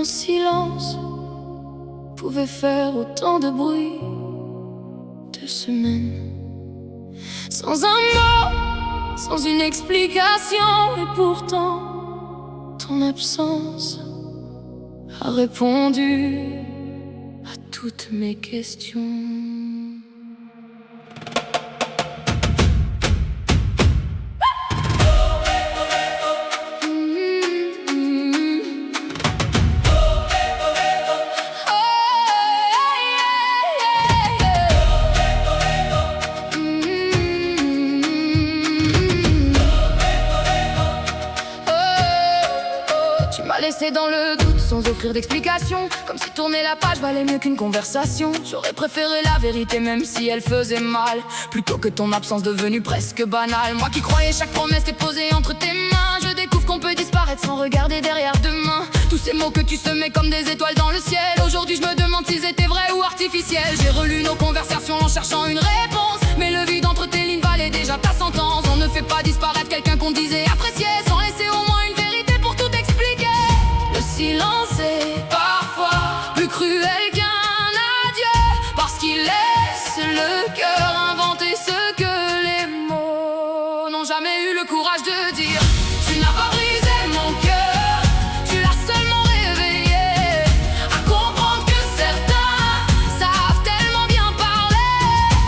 ton silence pouvait faire autant de bruit. 2 semaines sans un mot, sans une explication. Et pourtant, ton absence a répondu à toutes mes questions. Tu m'as laissé dans le doute sans offrir d'explication, comme si tourner la page valait mieux qu'une conversation. J'aurais préféré la vérité même si elle faisait mal, plutôt que ton absence devenue presque banale. Moi qui croyais chaque promesse déposée entre tes mains, je découvre qu'on peut disparaître sans regarder derrière demain. Tous ces mots que tu semais comme des étoiles dans le ciel, aujourd'hui je me demande s'ils étaient vrais ou artificiels. J'ai relu nos conversations en cherchant une réponse, mais le vide entre tes lignes valait déjà ta sentence. On ne fait pas disparaître quelqu'un qu'on disait apprécier sans laisser au moins une vérité pour tout expliquer. Le silence est parfois plus cruel qu'un adieu, parce qu'il laisse le cœur inventer ce que les mots n'ont jamais eu le courage de dire. Tu n'as pas brisé mon cœur, tu l'as seulement réveillé à comprendre que certains savent tellement bien parler,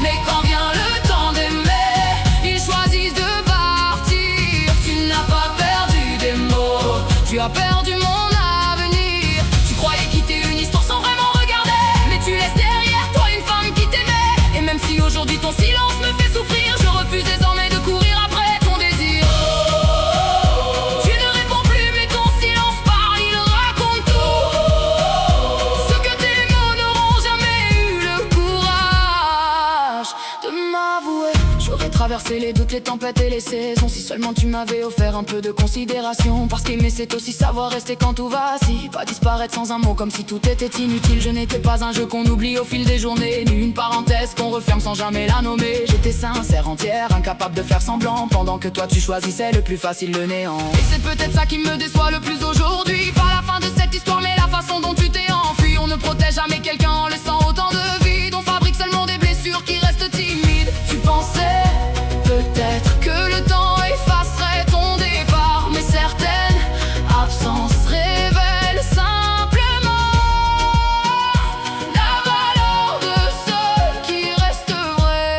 mais quand vient le temps d'aimer, ils choisissent de partir. Tu n'as pas perdu des mots, tu as perdu mon avenir. Tu croyais quitter une histoire sans vraiment regarder, mais tu laisses derrière toi une femme qui t'aimait. Et même si aujourd'hui ton silence me fait souffrir, je refuse désormais de courir après ton désir. Tu ne réponds plus mais ton silence parle, il raconte tout. Ce que tes mots n'auront jamais eu le courage de m'avouer. J'aurais traversé les doutes, les tempêtes et les saisons, si seulement tu m'avais offert un peu de considération. Parce qu'aimer c'est aussi savoir rester quand tout va, si pas disparaître sans un mot comme si tout était inutile. Je n'étais pas un jeu qu'on oublie au fil des journées, ni une parenthèse qu'on referme sans jamais la nommer. J'étais sincère, entière, incapable de faire semblant, pendant que toi tu choisissais le plus facile, le néant. Et c'est peut-être ça qui me déçoit le plus aujourd'hui, pas la fin de cette histoire mais la façon dont tu t'es enfui. On ne protège jamais quelqu'un en laissant autant de vide, on fabrique seulement des blessures qui restent timides. Tu pensais peut-être que le temps effacerait ton départ, mais certaines absences révèlent simplement la valeur de ce qui reste vrai.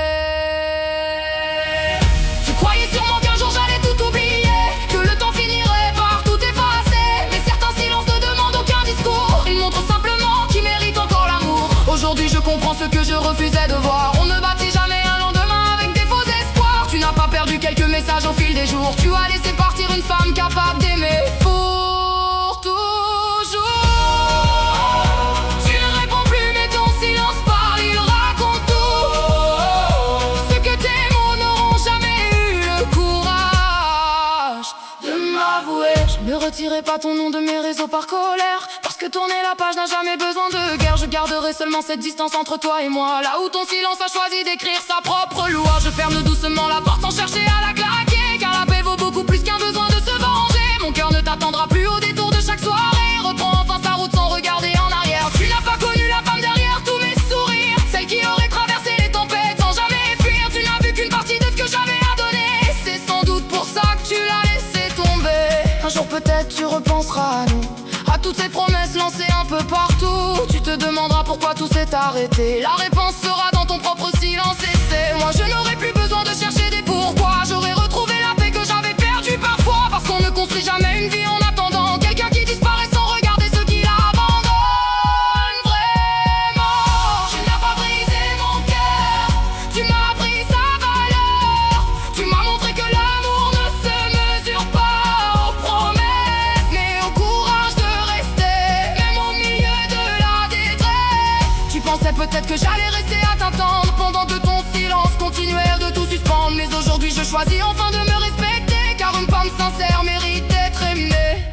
Tu croyais sûrement qu'un jour j'allais tout oublier, que le temps finirait par tout effacer, mais certains silences ne demandent aucun discours, ils montrent simplement qui mérite encore l'amour. Aujourd'hui je comprends ce que je refusais de voir, on ne bâtit jamais un lendemain avec des faux espoirs. Tu n'as pas perdu quelques messages au fil des jours, tu as laissé partir une femme capable d'aimer pour toujours. Tu ne réponds plus mais ton silence parle, il raconte tout. Ce que tes mots n'auront jamais eu le courage de m'avouer. Je ne retirerai pas ton nom de mes réseaux par colère, parce que tourner la page n'a jamais besoin de guerre. Je garderai seulement cette distance entre toi et moi, là où ton silence a choisi d'écrire sa propre loi. Je ferme doucement la porte sans chercher à la claquer, car la paix vaut beaucoup plus qu'un besoin de se venger. Mon cœur ne t'attendra plus au détour de chaque soirée, reprends enfin sa route sans regarder en arrière. Tu n'as pas connu la femme derrière tous mes sourires, celle qui aurait traversé les tempêtes sans jamais fuir. Tu n'as vu qu'une partie de ce que j'avais à donner, c'est sans doute pour ça que tu l'as laissé tomber. Un jour peut-être tu repenseras à nous, à toutes ces promesses lancées un peu partout. Tu te demanderas pourquoi tout s'est arrêté, la réponse sera dans ton propre silence. Et c'est moi, je n'aurai plus besoin de chercher des pourquoi. J'aurais retrouvé la paix que j'avais perdue parfois, parce qu'on ne construit jamais une vie en attendant quelqu'un qui disparaît sans regarder ceux qui l'abandonnent vraiment. Tu n'as pas brisé mon cœur, tu m'as appris sa valeur, tu m'as montré que l'amour ne se mesure pas aux promesses, mais au courage de rester, même au milieu de la détresse. Tu pensais peut-être que j'allais rester à t'attendre, pendant que ton silence continuait de tout suspendre. Mais aujourd'hui je choisis enfin de me respecter, car une femme sincère mérite d'être aimée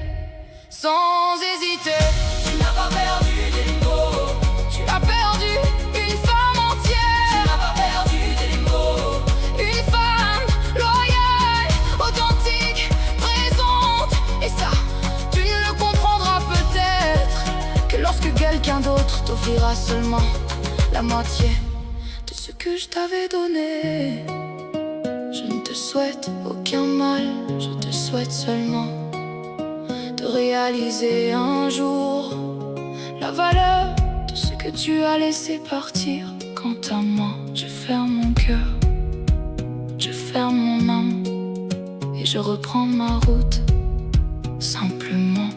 sans hésiter. Tu n'as pas perdu des mots, tu as perdu une femme entière. Tu n'as pas perdu des mots, une femme loyale, authentique, présente. Et ça, tu ne le comprendras peut-être m'offriras seulement la moitié de ce que je t'avais donné. Je ne te souhaite aucun mal, je te souhaite seulement de réaliser un jour la valeur de ce que tu as laissé partir. Quant à moi, je ferme mon cœur, je ferme mon âme et je reprends ma route simplement.